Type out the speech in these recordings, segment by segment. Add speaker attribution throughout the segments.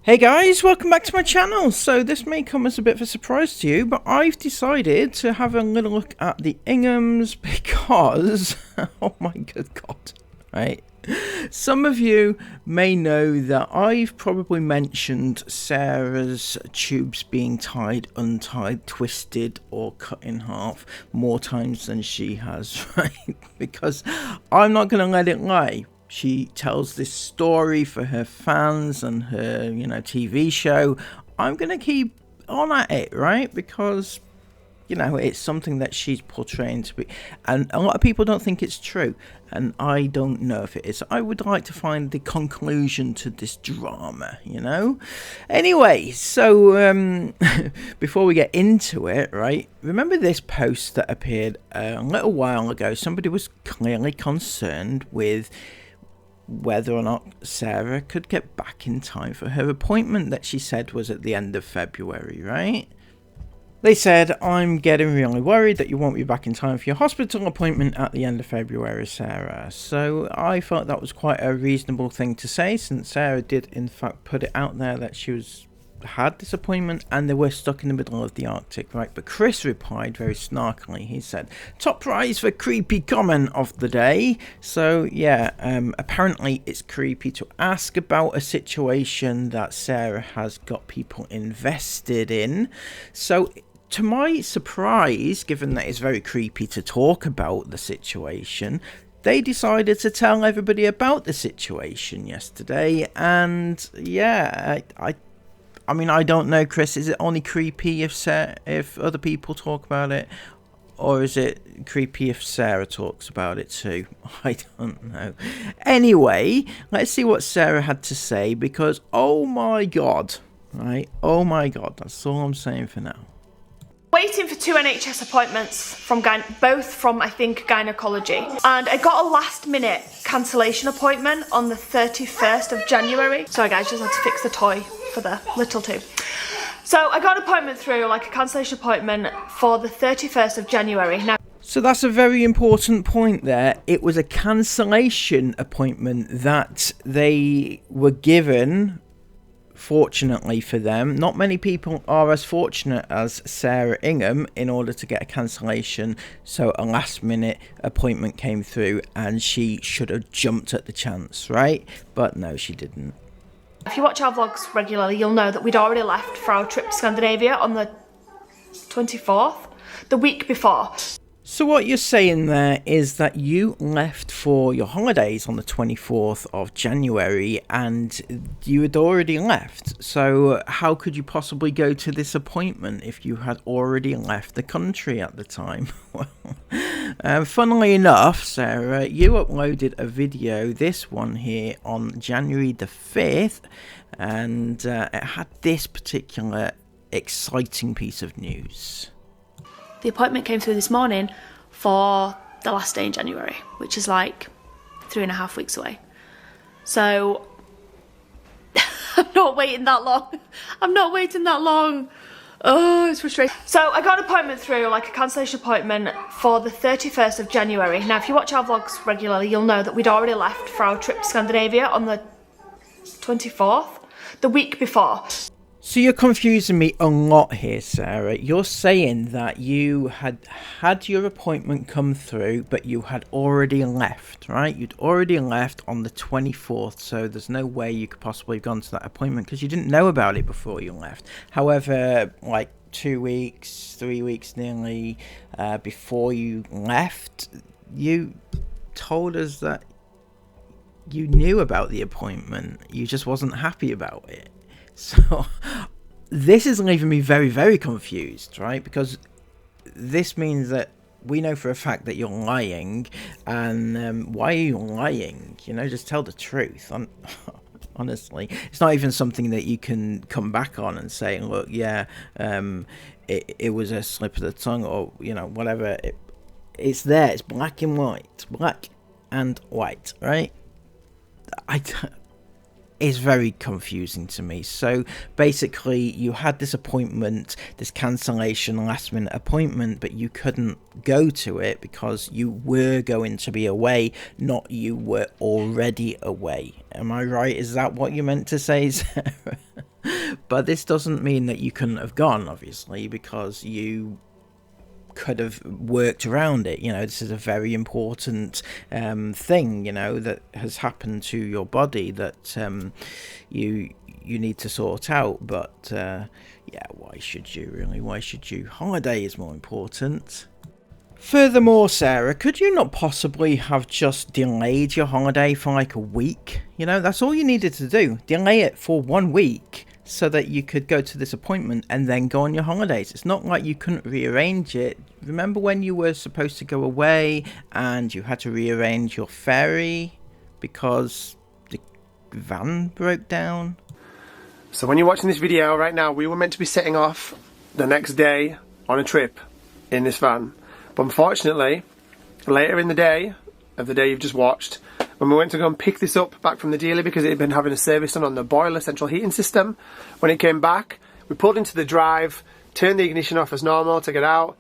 Speaker 1: Hey guys, welcome back to my channel. So this may come as a bit of a surprise to you, but I've decided to have a little look at the Inghams because, oh my good God, right? Some of you may know that I've probably mentioned Sarah's tubes being tied, untied, twisted or cut in half more times than she has, right? Because I'm not going to let it lie. She tells this story for her fans and her, TV show. I'm going to keep on at it, right? Because, it's something that she's portraying to be. And a lot of people don't think it's true. And I don't know if it is. I would like to find the conclusion to this drama, Anyway, so before we get into it, right? Remember this post that appeared a little while ago? Somebody was clearly concerned with whether or not Sarah could get back in time for her appointment that she said was at the end of February, right? They said, I'm getting really worried that you won't be back in time for your hospital appointment at the end of February, Sarah. So I thought that was quite a reasonable thing to say, since Sarah did in fact put it out there that she had this appointment and they were stuck in the middle of the Arctic, right? But Chris replied very snarkily. He said, top prize for creepy comment of the day. So yeah, apparently it's creepy to ask about a situation that Sarah has got people invested in. So to my surprise, given that it's very creepy to talk about the situation, they decided to tell everybody about the situation yesterday. And yeah, I mean, I don't know, Chris. Is it only creepy if other people talk about it? Or is it creepy if Sarah talks about it too? I don't know. Anyway, let's see what Sarah had to say, because, oh my God, right? Oh my God, that's all I'm saying for now.
Speaker 2: Waiting for 2 NHS appointments from both from, I think, gynecology. And I got a last minute cancellation appointment on the 31st of January. Sorry guys, just had to fix the toy for the little two. So I got an appointment through, like a cancellation appointment for the 31st of January. Now,
Speaker 1: so that's a very important point there. It was a cancellation appointment that they were given. Fortunately for them, not many people are as fortunate as Sarah Ingham in order to get a cancellation. So a last minute appointment came through and she should have jumped at the chance, right? But no, she didn't.
Speaker 2: If you watch our vlogs regularly, you'll know that we'd already left for our trip to Scandinavia on the 24th, the week before.
Speaker 1: So what you're saying there is that you left for your holidays on the 24th of January and you had already left. So how could you possibly go to this appointment if you had already left the country at the time? Well, funnily enough, Sarah, you uploaded a video, this one here, on January the 5th, and it had this particular exciting piece of news.
Speaker 2: The appointment came through this morning for the last day in January, which is like 3.5 weeks away. So I'm not waiting that long. I'm not waiting that long. Oh, it's frustrating. So I got an appointment through, like a cancellation appointment for the 31st of January. Now, if you watch our vlogs regularly, you'll know that we'd already left for our trip to Scandinavia on the 24th, the week before.
Speaker 1: So you're confusing me a lot here, Sarah. You're saying that you had your appointment come through, but you had already left, right? You'd already left on the 24th, so there's no way you could possibly have gone to that appointment because you didn't know about it before you left. However, like 2 weeks, 3 weeks nearly before you left, you told us that you knew about the appointment. You just wasn't happy about it. So this is leaving me very, very confused, right? Because this means that we know for a fact that you're lying. And why are you lying? Just tell the truth. Honestly, it's not even something that you can come back on and say, look, yeah, it was a slip of the tongue, or, whatever. It's there. It's black and white. Black and white, right? Is very confusing to me. So basically you had this appointment, this cancellation last minute appointment, but you couldn't go to it because you were going to be away, not you were already away. Am I right? Is that what you meant to say, Sarah? But this doesn't mean that you couldn't have gone, obviously, because you could have worked around it. You know, this is a very important thing, you know, that has happened to your body that you need to sort out. But yeah, why should you, really? Why should you? Holiday is more important. Furthermore, Sarah, could you not possibly have just delayed your holiday for like a week? You know, that's all you needed to do. Delay it for 1 week so that you could go to this appointment and then go on your holidays. It's not like you couldn't rearrange it. Remember when you were supposed to go away and you had to rearrange your ferry because the van broke down?
Speaker 3: So when you're watching this video right now, we were meant to be setting off the next day on a trip in this van. But unfortunately, later in the day, of the day you've just watched, when we went to go and pick this up back from the dealer because it had been having a service done on the boiler central heating system, when it came back, we pulled into the drive, turned the ignition off as normal to get out,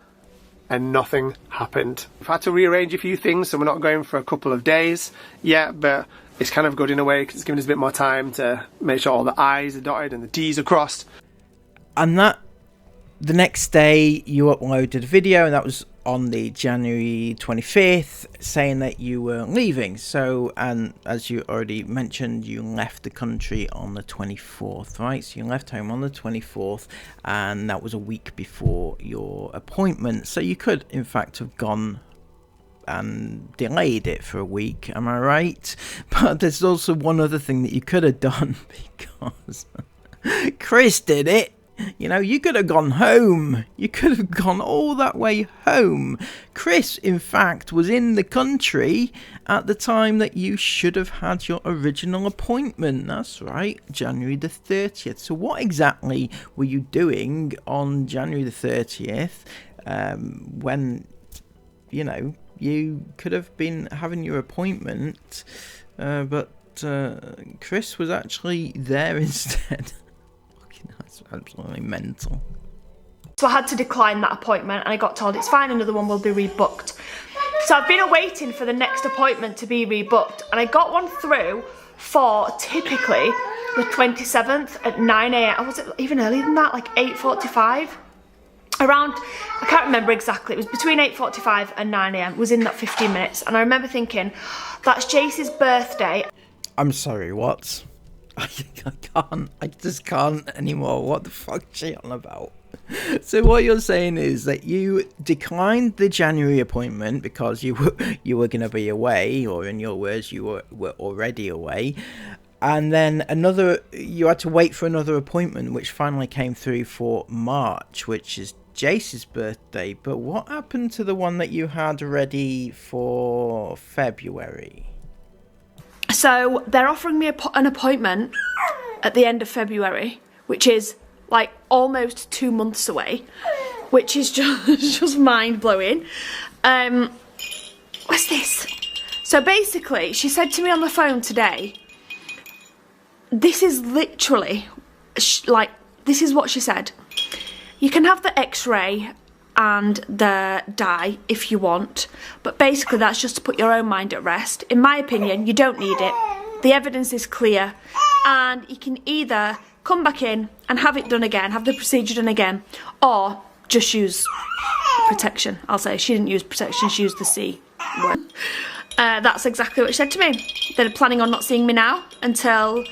Speaker 3: and nothing happened. We've had to rearrange a few things, so we're not going for a couple of days yet, but it's kind of good in a way because it's given us a bit more time to make sure all the I's are dotted and the D's are crossed.
Speaker 1: And that, the next day, you uploaded a video, and that was on the January 25th, saying that you were leaving. So, and as you already mentioned, you left the country on the 24th, right? So you left home on the 24th, and that was a week before your appointment. So you could, in fact, have gone and delayed it for a week, am I right? But there's also one other thing that you could have done, because Chris did it. You know, you could have gone home. You could have gone all that way home. Chris, in fact, was in the country at the time that you should have had your original appointment. That's right, January the 30th. So what exactly were you doing on January the 30th when, you know, you could have been having your appointment, but Chris was actually there instead? That's absolutely mental.
Speaker 2: So I had to decline that appointment, and I got told it's fine, another one will be rebooked. So I've been awaiting for the next appointment to be rebooked, and I got one through for typically the 27th at 9 AM. Or was it even earlier than that, like 8:45? Around, I can't remember exactly, it was between 8:45 and 9 AM, it was in that 15 minutes. And I remember thinking, that's Jace's birthday.
Speaker 1: I'm sorry, what? I just can't anymore. What the fuck is she on about? So what you're saying is that you declined the January appointment because you were going to be away, or in your words, you were already away. And then you had to wait for another appointment, which finally came through for March, which is Jace's birthday. But what happened to the one that you had ready for February?
Speaker 2: So they're offering me an appointment at the end of February, which is like almost 2 months away, which is just mind-blowing. What's this? So basically, she said to me on the phone today, this is literally, like, this is what she said. You can have the x-ray and the dye if you want, but basically that's just to put your own mind at rest. In my opinion, you don't need it. The evidence is clear, and you can either come back in and have it done again, have the procedure done again, or just use protection. I'll say she didn't use protection, she used the C word. That's exactly what she said to me. They're planning on not seeing me now until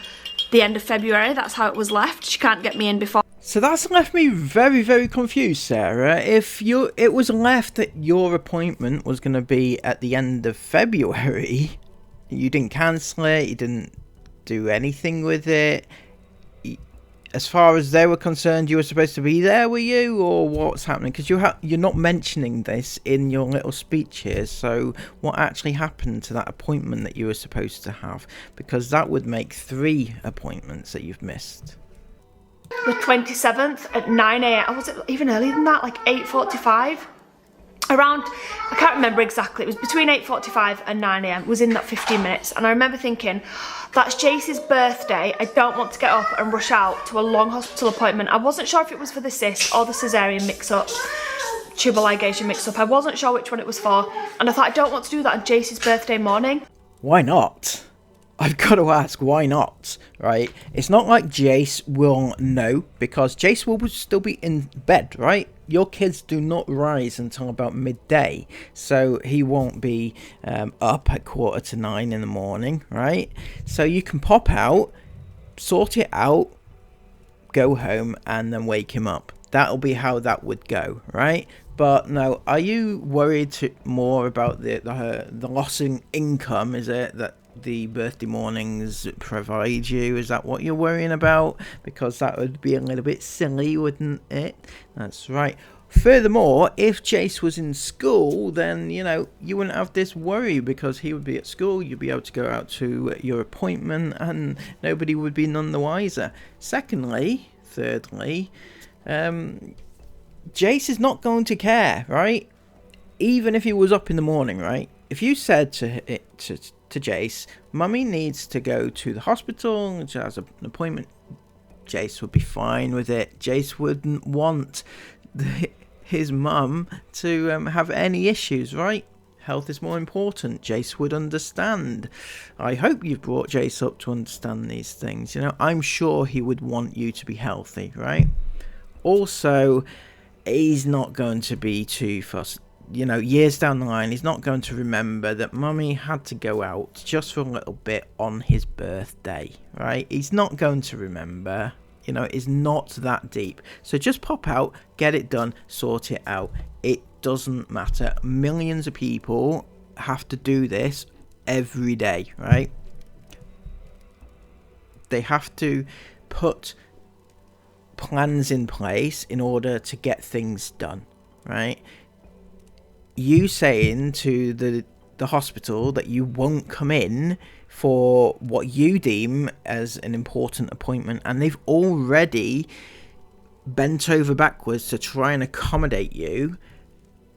Speaker 2: the end of February. That's how it was left. She can't get me in before.
Speaker 1: So that's left me very, very confused, Sarah. It was left that your appointment was going to be at the end of February, you didn't cancel it, you didn't do anything with it. As far as they were concerned, you were supposed to be there, were you? Or what's happening? Because you're not mentioning this in your little speech here. So what actually happened to that appointment that you were supposed to have? Because that would make 3 appointments that you've missed.
Speaker 2: The 27th at 9 AM, or was it even earlier than that, like 8:45? Around, I can't remember exactly, it was between 8:45 and 9 AM, it was in that 15 minutes. And I remember thinking, that's Jace's birthday, I don't want to get up and rush out to a long hospital appointment. I wasn't sure if it was for the cyst or the cesarean mix-up, tubal ligation mix-up. I wasn't sure which one it was for, and I thought, I don't want to do that on Jace's birthday morning.
Speaker 1: Why not? I've got to ask, why not, right? It's not like Jace will know, because Jace will still be in bed, right? Your kids do not rise until about midday, so he won't be up at 9:15 in the morning, right? So you can pop out, sort it out, go home, and then wake him up. That'll be how that would go, right? But no, are you worried more about the loss in income? Is it that the birthday mornings provide you? Is that what you're worrying about? Because that would be a little bit silly, wouldn't it? That's right. Furthermore, if Jace was in school, then, you know, you wouldn't have this worry, because he would be at school, you'd be able to go out to your appointment, and nobody would be none the wiser. Thirdly, Jace is not going to care, right? Even if he was up in the morning, right? If you said to Jace, Mummy needs to go to the hospital, she has an appointment, Jace would be fine with it. Jace wouldn't want his mum to have any issues, right? Health is more important. Jace would understand. I hope you've brought Jace up to understand these things. You know, I'm sure he would want you to be healthy, right? Also, he's not going to be too fussed. You know, years down the line, he's not going to remember that Mummy had to go out just for a little bit on his birthday, right? He's not going to remember. You know, it's not that deep. So just pop out, get it done, sort it out. It doesn't matter. Millions of people have to do this every day, right? They have to put plans in place in order to get things done, right? You saying to the hospital that you won't come in for what you deem as an important appointment, and they've already bent over backwards to try and accommodate you,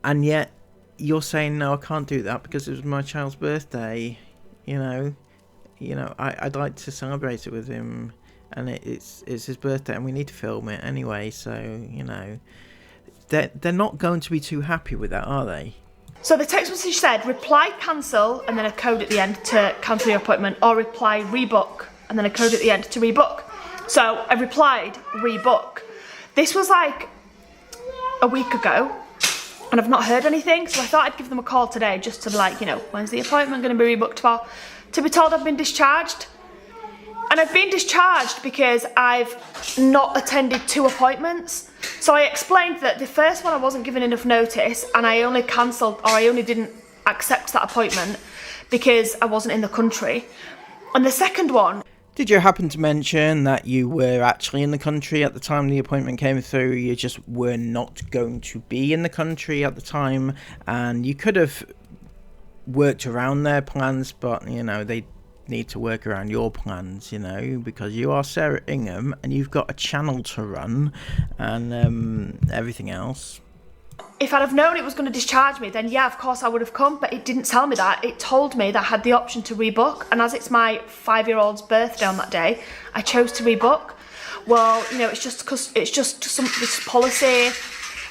Speaker 1: and yet you're saying, no, I can't do that because it was my child's birthday. You know, I'd like to celebrate it with him, and it's his birthday, and we need to film it anyway. So, you know, they're not going to be too happy with that, are they?
Speaker 2: So the text message said, reply cancel and then a code at the end to cancel your appointment, or reply rebook and then a code at the end to rebook. So I replied rebook. This was like a week ago and I've not heard anything, so I thought I'd give them a call today just to be like, you know, when's the appointment going to be rebooked for? To be told I've been discharged. And I've been discharged because I've not attended 2 appointments. So I explained that the first one I wasn't given enough notice, and I only cancelled, or I only didn't accept that appointment because I wasn't in the country. And the second one...
Speaker 1: Did you happen to mention that you were actually in the country at the time the appointment came through? You just were not going to be in the country at the time, and you could have worked around their plans, but, you know, they need to work around your plans, you know, because you are Sarah Ingham and you've got a channel to run and everything else.
Speaker 2: If I'd have known it was going to discharge me, then yeah, of course I would have come, but it didn't tell me that. It told me that I had the option to rebook, and as it's my 5-year-old's birthday on that day, I chose to rebook. Well, you know, it's just this policy,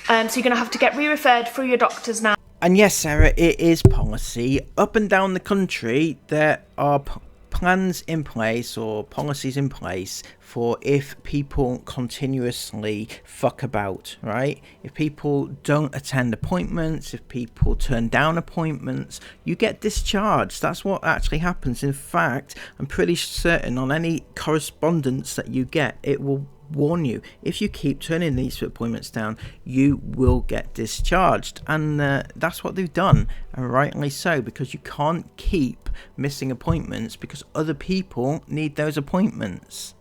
Speaker 2: so you're going to have to get re-referred through your doctors now.
Speaker 1: And yes, Sarah, it is policy. Up and down the country, there are plans in place or policies in place for if people continuously fuck about, right? If people don't attend appointments, if people turn down appointments, you get discharged. That's what actually happens. In fact, I'm pretty certain on any correspondence that you get, it will warn you, if you keep turning these appointments down, you will get discharged. And that's what they've done, and rightly so, because you can't keep missing appointments because other people need those appointments.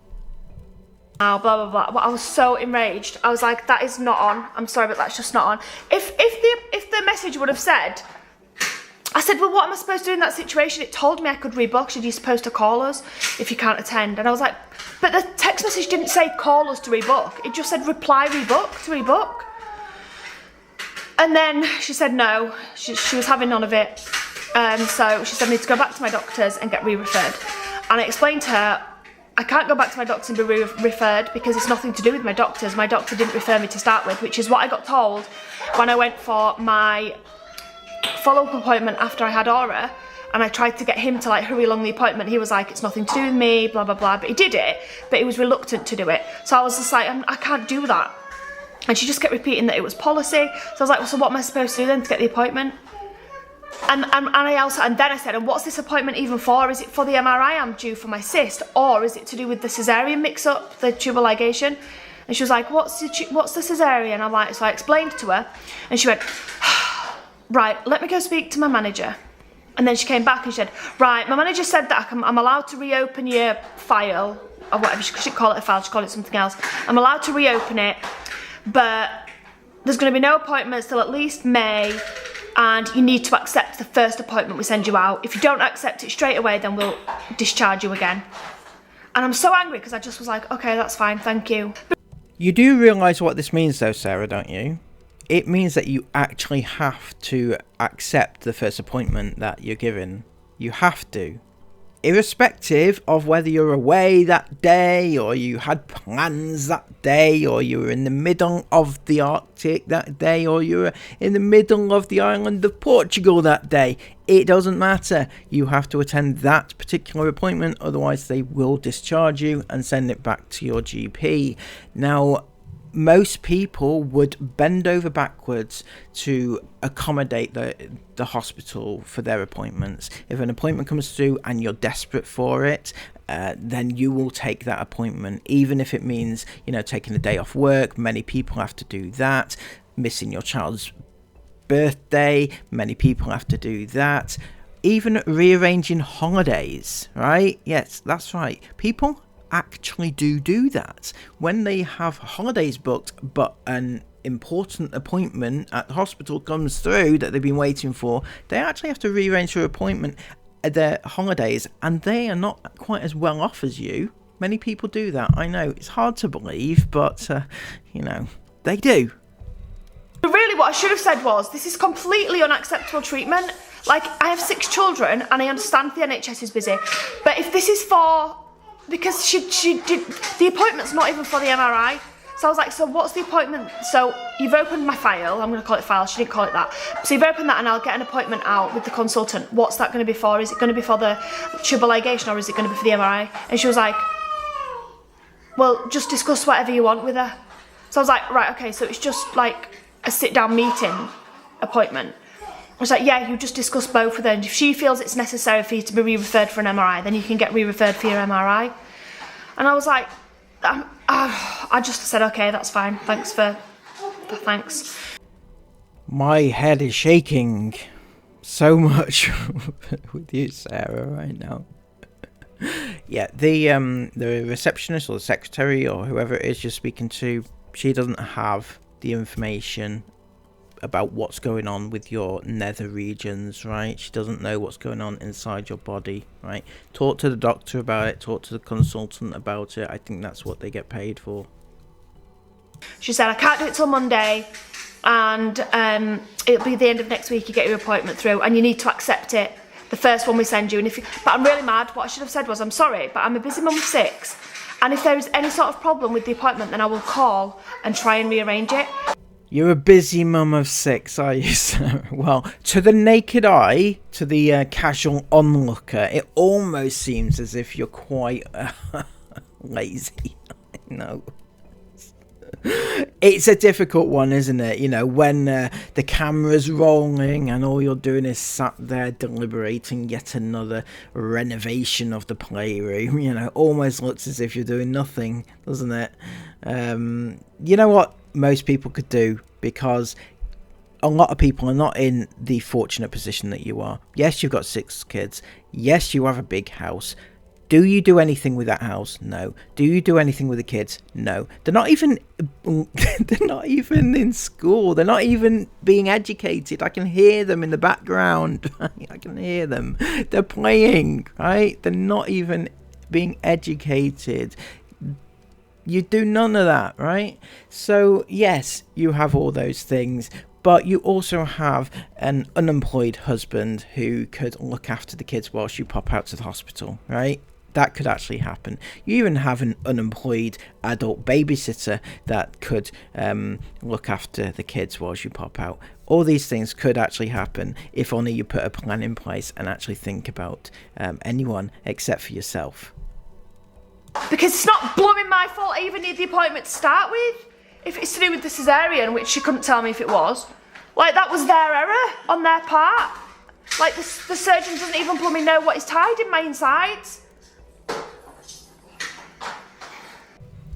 Speaker 2: Blah blah blah. Well, I was so enraged. I was like, that is not on. I'm sorry, but that's just not on. If the message would have said, I said, well, what am I supposed to do in that situation? It told me I could rebook. Should you supposed to call us if you can't attend? And I was like, but the text message didn't say call us to rebook. It just said reply rebook to rebook. And then she said no. She was having none of it. So she said I need to go back to my doctors and get re-referred. And I explained to her, I can't go back to my doctors and be re-referred because it's nothing to do with my doctors. My doctor didn't refer me to start with, which is what I got told when I went for my follow-up appointment after I had Aura. and I tried to get him to like hurry along the appointment. He was like, it's nothing to do with me, blah, blah, blah. But he did it, but he was reluctant to do it. So I was just like, I can't do that. And she just kept repeating that it was policy. So I was like, well, so what am I supposed to do then to get the appointment? And then I said, and what's this appointment even for? Is it for the MRI I'm due for my cyst? Or is it to do with the cesarean mix-up, the tubal ligation? And she was like, what's the cesarean? I'm like, so I explained to her, and she went, right, let me go speak to my manager. And then she came back and she said, right, my manager said that I'm allowed to reopen your file, or whatever, she should call it a file, she called it something else. I'm allowed to reopen it, but there's going to be no appointments till at least May, and you need to accept the first appointment we send you out. If you don't accept it straight away, then we'll discharge you again. And I'm so angry because I just was like, okay, that's fine, thank you.
Speaker 1: You do realise what this means though, Sarah, don't you? It means that you actually have to accept the first appointment that you're given. You have to. Irrespective of whether you're away that day, or you had plans that day, or you were in the middle of the Arctic that day, or you were in the middle of the island of Portugal that day. It doesn't matter. You have to attend that particular appointment, otherwise they will discharge you and send it back to your GP. Now, most people would bend over backwards to accommodate the hospital for their appointments. If an appointment comes through and you're desperate for it, then you will take that appointment, even if it means, taking a day off work. Many people have to do that. Missing your child's birthday, many people have to do that. Even rearranging holidays, right? Yes, that's right. People actually do that when they have holidays booked, but an important appointment at the hospital comes through that they've been waiting for. They actually have to rearrange their appointment at their holidays, and they are not quite as well off as you. Many people do that. I know it's hard to believe, but they do.
Speaker 2: Really, what I should have said was, this is completely unacceptable treatment. Like, I have 6 children, and I understand the NHS is busy, but if this is for, because she did, the appointment's not even for the MRI. So I was like, so what's the appointment? So you've opened my file, I'm going to call it file, she didn't call it that. So you've opened that and I'll get an appointment out with the consultant. What's that going to be for? Is it going to be for the tubal ligation, or is it going to be for the MRI? And she was like, well, just discuss whatever you want with her. So I was like, right, okay, so it's just like a sit-down meeting appointment. I was like, yeah, you just discuss both with her, and if she feels it's necessary for you to be re-referred for an MRI, then you can get re-referred for your MRI. And I was like, I just said, okay, that's fine, thanks for the thanks.
Speaker 1: My head is shaking so much with you, Sarah, right now. Yeah, the receptionist or the secretary or whoever it is you're speaking to, she doesn't have the information about what's going on with your nether regions, right? She doesn't know what's going on inside your body, right? Talk to the doctor about it, talk to the consultant about it. I think that's what they get paid for.
Speaker 2: She said, I can't do it till Monday, and it'll be the end of next week you get your appointment through, and you need to accept it, the first one we send you. And but I'm really mad. What I should have said was, I'm sorry, but I'm a busy mum of 6, and if there is any sort of problem with the appointment, then I will call and try and rearrange it.
Speaker 1: You're a busy mum of 6, are you, Sarah? Well, to the naked eye, to the casual onlooker, it almost seems as if you're quite lazy. No. It's a difficult one, isn't it? When the camera's rolling and all you're doing is sat there deliberating yet another renovation of the playroom, almost looks as if you're doing nothing, doesn't it? You know what most people could do, because a lot of people are not in the fortunate position that you are. Yes, you've got 6 kids. Yes, you have a big house. Do you do anything with that house? No. Do you do anything with the kids? No. They're not even in school. They're not even being educated. I can hear them in the background. I can hear them. They're playing, right? They're not even being educated. You do none of that, right? So yes, you have all those things, but you also have an unemployed husband who could look after the kids whilst you pop out to the hospital, right? That could actually happen. You even have an unemployed adult babysitter that could look after the kids whilst you pop out. All these things could actually happen if only you put a plan in place and actually think about anyone except for yourself.
Speaker 2: Because it's not blooming my fault I even need the appointment to start with. If it's to do with the cesarean, which she couldn't tell me if it was, like, that was their error on their part. Like, the surgeon doesn't even blooming know what is tied in my insides.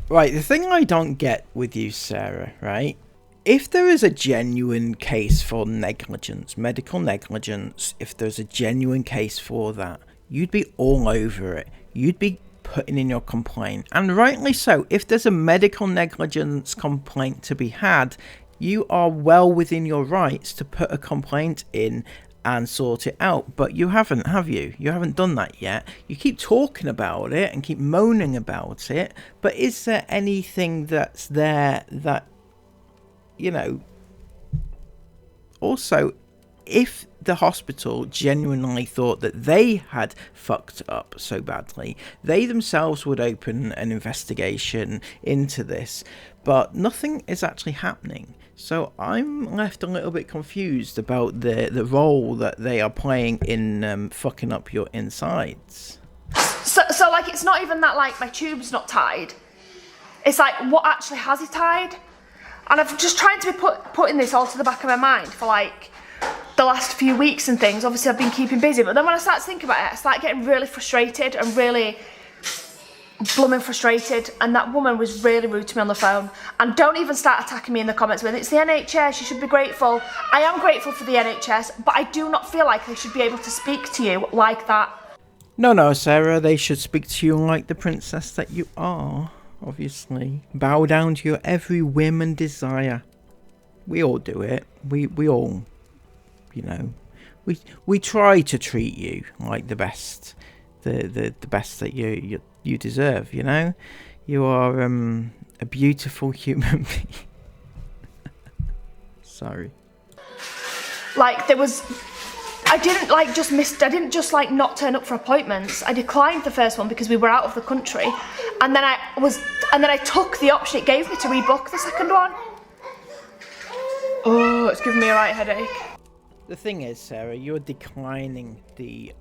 Speaker 1: Right, the thing I don't get with you, Sarah, right? If there is a genuine case for negligence, medical negligence, if there's a genuine case for that, you'd be all over it. You'd be putting in your complaint. And rightly so. If there's a medical negligence complaint to be had, you are well within your rights to put a complaint in and sort it out. But you haven't, have you? You haven't done that yet. You keep talking about it and keep moaning about it. But is there anything that's there that, you know, also, if the hospital genuinely thought that they had fucked up so badly, they themselves would open an investigation into this, but nothing is actually happening. So I'm left a little bit confused about the role that they are playing in fucking up your insides.
Speaker 2: So like, it's not even that, like, my tube's not tied. It's like, what actually has it tied? And I've just tried to be putting this all to the back of my mind for, like, the last few weeks and things. Obviously, I've been keeping busy, but then when I start to think about it, I start getting really frustrated and really blooming frustrated. And that woman was really rude to me on the phone. And don't even start attacking me in the comments with, it's the NHS, you should be grateful. I am grateful for the NHS, but I do not feel like they should be able to speak to you like that.
Speaker 1: No, Sarah, they should speak to you like the princess that you are. Obviously, bow down to your every whim and desire. We all do it. We all, you know, we try to treat you like the best, the best that you deserve. You know, you are a beautiful human being. Sorry.
Speaker 2: Like, there was, I didn't just like not turn up for appointments. I declined the first one because we were out of the country, and then I took the option it gave me to rebook the second one. Oh, it's giving me a right headache.
Speaker 1: The thing is, Sarah, you're declining the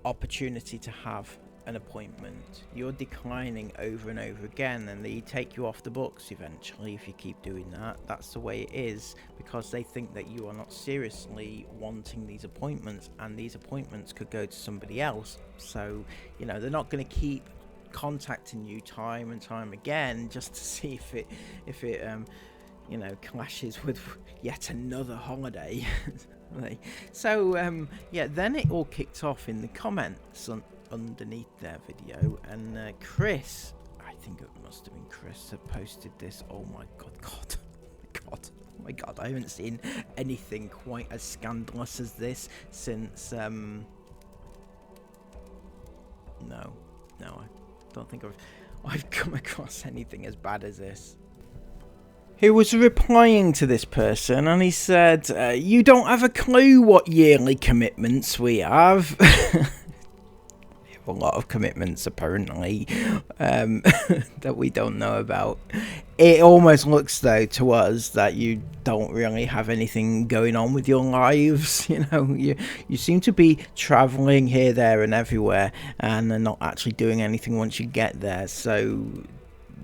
Speaker 1: opportunity to have an appointment. You're declining over and over again, and they take you off the books eventually if you keep doing that. That's the way it is, because they think that you are not seriously wanting these appointments, and these appointments could go to somebody else. So, you know, they're not going to keep contacting you time and time again just to see if it you know, clashes with yet another holiday. So yeah, then it all kicked off in the comments underneath their video, and Chris, I think it must have been Chris that posted this. Oh my god, I haven't seen anything quite as scandalous as this since no, I don't think I've come across anything as bad as this. He was replying to this person, and he said, you don't have a clue what yearly commitments we have. We have a lot of commitments, apparently, that we don't know about. It almost looks, though, to us that you don't really have anything going on with your lives. You know, you seem to be travelling here, there, and everywhere, and are not actually doing anything once you get there. So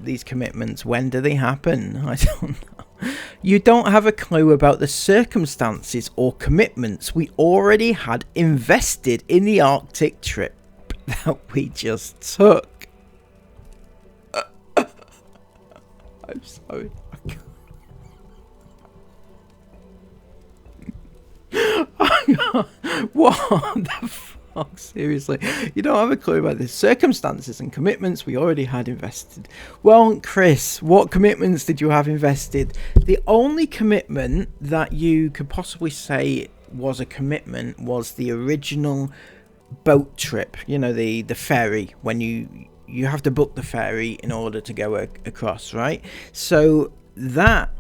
Speaker 1: these commitments, when do they happen? I don't know. You don't have a clue about the circumstances or commitments we already had invested in the Arctic trip that we just took. I'm sorry. What the fuck? Seriously, you don't have a clue about the circumstances and commitments we already had invested. Well, Chris, what commitments did you have invested? The only commitment that you could possibly say was a commitment was the original boat trip. You know, the ferry, when you have to book the ferry in order to go across, right? So that,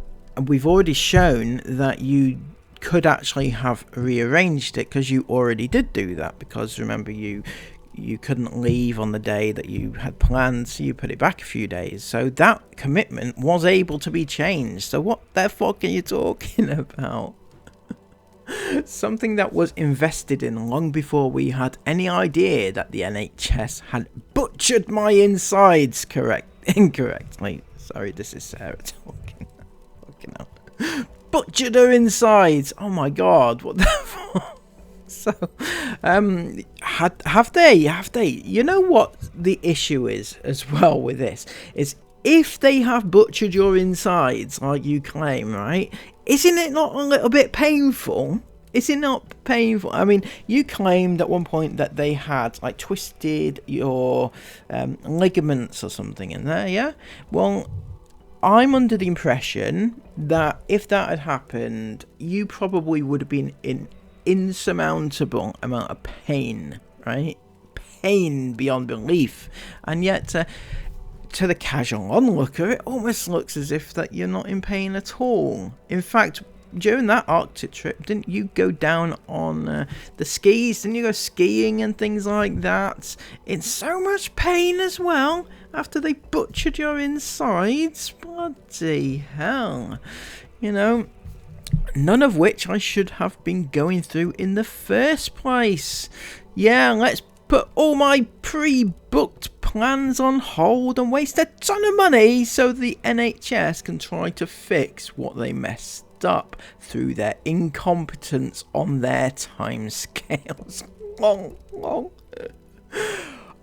Speaker 1: we've already shown that you could actually have rearranged it, because you already did do that, because remember, you couldn't leave on the day that you had planned, so you put it back a few days. So that commitment was able to be changed. So what the fuck are you talking about? Something that was invested in long before we had any idea that the NHS had butchered my insides incorrectly. Sorry, this is Sarah talking. Fucking hell. Butchered her insides. Oh my god, what the fuck? So, have they? You know what the issue is as well with this? Is if they have butchered your insides, like you claim, right? Isn't it not a little bit painful? Is it not painful? I mean, you claimed at one point that they had, like, twisted your ligaments or something in there, yeah? Well, I'm under the impression that if that had happened, you probably would have been in insurmountable amount of pain, right? Pain beyond belief. And yet, to the casual onlooker, it almost looks as if that you're not in pain at all. In fact, during that Arctic trip, didn't you go down on the skis? Didn't you go skiing and things like that? In so much pain as well, after they butchered your insides? Bloody hell. You know, none of which I should have been going through in the first place. Yeah, let's put all my pre-booked plans on hold and waste a ton of money so the NHS can try to fix what they messed up through their incompetence on their time scales.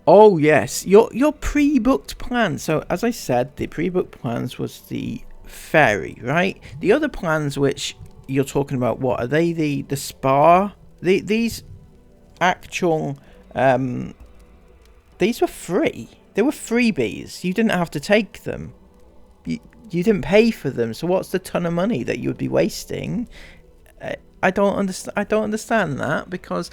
Speaker 1: Oh yes, your pre-booked plans. So as I said, the pre-booked plans was the ferry, right? The other plans which you're talking about, what are they? The spa? These actual these were free. They were freebies. You didn't have to take them. You didn't pay for them. So what's the ton of money that you would be wasting? I don't understand that, because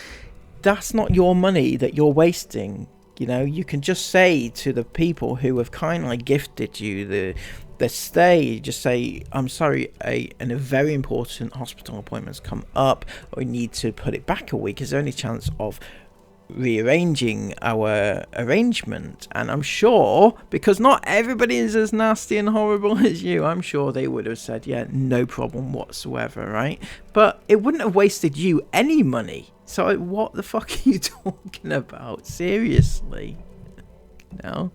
Speaker 1: that's not your money that you're wasting. You know, you can just say to the people who have kindly gifted you the stay, just say, I'm sorry, a very important hospital appointment's come up, or we need to put it back a week. Is there any chance of rearranging our arrangement? And I'm sure, because not everybody is as nasty and horrible as you, I'm sure they would have said, yeah, no problem whatsoever, right? But it wouldn't have wasted you any money. So what the fuck are you talking about? Seriously? No.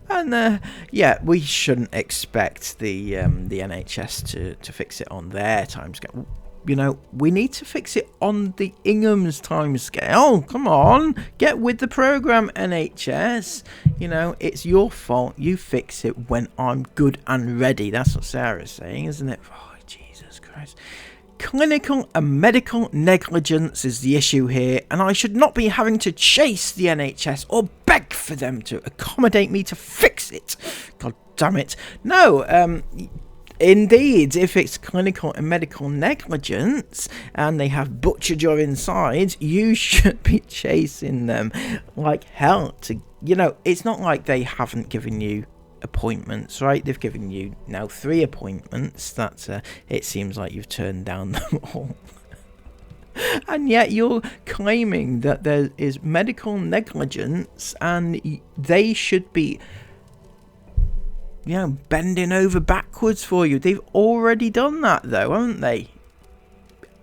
Speaker 1: And yeah, we shouldn't expect the NHS to fix it on their timescale. You know, we need to fix it on the Ingham's timescale. Oh, come on, get with the program, NHS. You know, it's your fault. You fix it when I'm good and ready. That's what Sarah's saying, isn't it? Oh, Jesus Christ. Clinical and medical negligence is the issue here, and I should not be having to chase the NHS or beg for them to accommodate me to fix it. God damn it. No, indeed, if it's clinical and medical negligence and they have butchered your insides, you should be chasing them like hell to, you know, it's not like they haven't given you appointments, right? They've given you now 3 appointments that it seems like you've turned down them all. And yet you're claiming that there is medical negligence and they should be, you know, bending over backwards for you. They've already done that though, haven't they?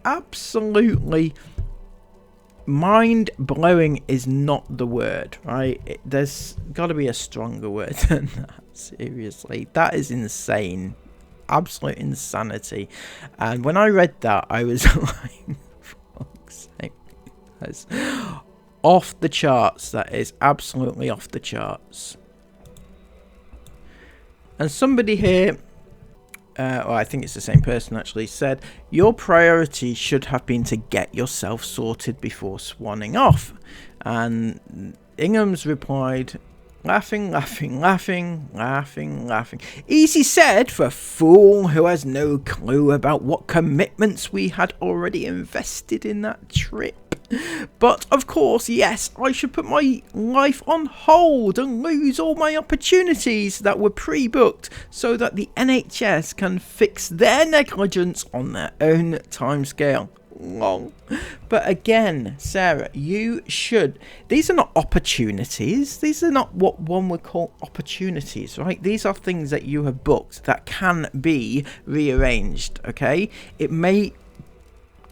Speaker 1: Absolutely mind-blowing is not the word, right? There's got to be a stronger word than that. Seriously, that is insane. Absolute insanity. And when I read that, I was like, for fuck's sake, that's off the charts. That is absolutely off the charts. And somebody here, or I think it's the same person actually, said, your priority should have been to get yourself sorted before swanning off. And Ingham's replied, laughing, laughing, laughing, laughing, laughing. Easy said for a fool who has no clue about what commitments we had already invested in that trip. But of course, yes, I should put my life on hold and lose all my opportunities that were pre-booked so that the NHS can fix their negligence on their own timescale. Long. But again, Sarah, you should, these are not opportunities, these are not what one would call opportunities, right? These are things that you have booked that can be rearranged, okay? It may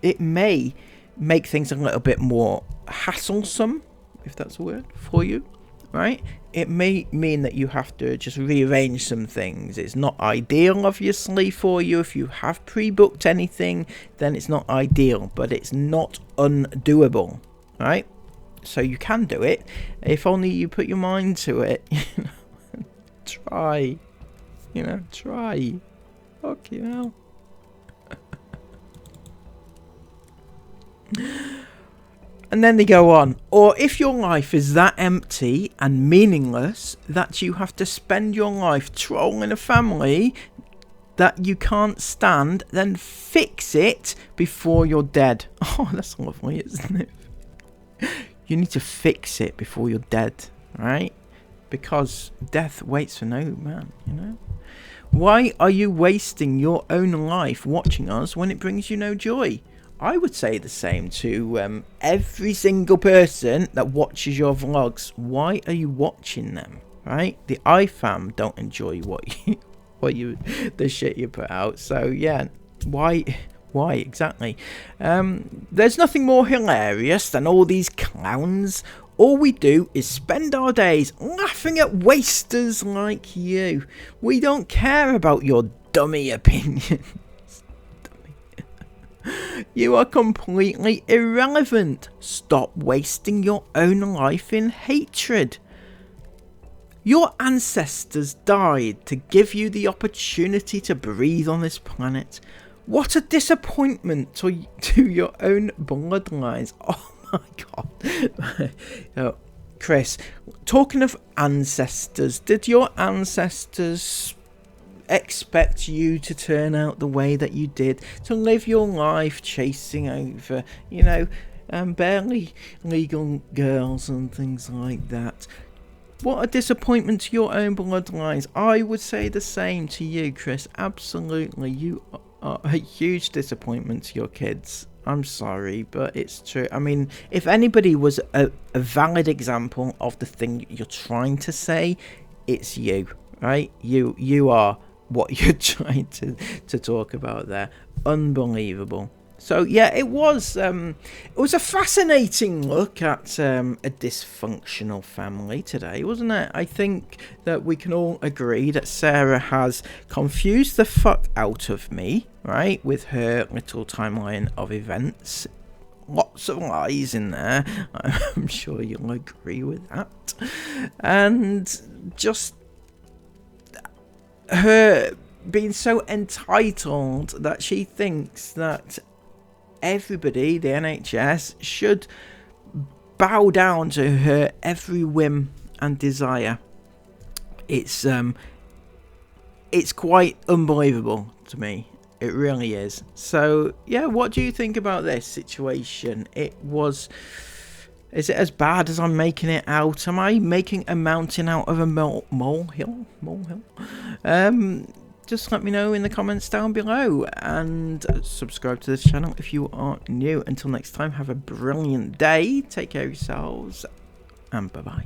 Speaker 1: it may make things a little bit more hasslesome, if that's a word for you, right? It may mean that you have to just rearrange some things. It's not ideal, obviously, for you. If you have pre-booked anything, then it's not ideal, but it's not undoable, right? So you can do it if only you put your mind to it. Try. Try. Fucking hell. And then they go on. Or if your life is that empty and meaningless that you have to spend your life trolling a family that you can't stand, then fix it before you're dead. Oh, that's lovely, isn't it? You need to fix it before you're dead, right? Because death waits for no man, Why are you wasting your own life watching us when it brings you no joy? I would say the same to every single person that watches your vlogs. Why are you watching them, right? The iFam don't enjoy the shit you put out. So yeah, why exactly? There's nothing more hilarious than all these clowns. All we do is spend our days laughing at wasters like you. We don't care about your dummy opinions. You are completely irrelevant. Stop wasting your own life in hatred. Your ancestors died to give you the opportunity to breathe on this planet. What a disappointment to your own bloodlines. Oh my god. Chris, talking of ancestors, did your ancestors expect you to turn out the way that you did, to live your life chasing over, barely legal girls and things like that? What a disappointment to your own bloodlines. I would say the same to you, Chris. Absolutely, you are a huge disappointment to your kids. I'm sorry, but it's true. I mean, if anybody was a valid example of the thing you're trying to say, it's you, right? You are what you're trying to talk about there. Unbelievable. So yeah, it was a fascinating look at a dysfunctional family today, wasn't it? I think that we can all agree that Sarah has confused the fuck out of me, right, with her little timeline of events. Lots of lies in there. I'm sure you'll agree with that. And just her being so entitled that she thinks that everybody, the NHS, should bow down to her every whim and desire. It's quite unbelievable to me. It really is. So yeah, what do you think about this situation? Is it as bad as I'm making it out? Am I making a mountain out of a molehill? Just let me know in the comments down below, and subscribe to this channel if you are new. Until next time, have a brilliant day, take care of yourselves, and bye bye.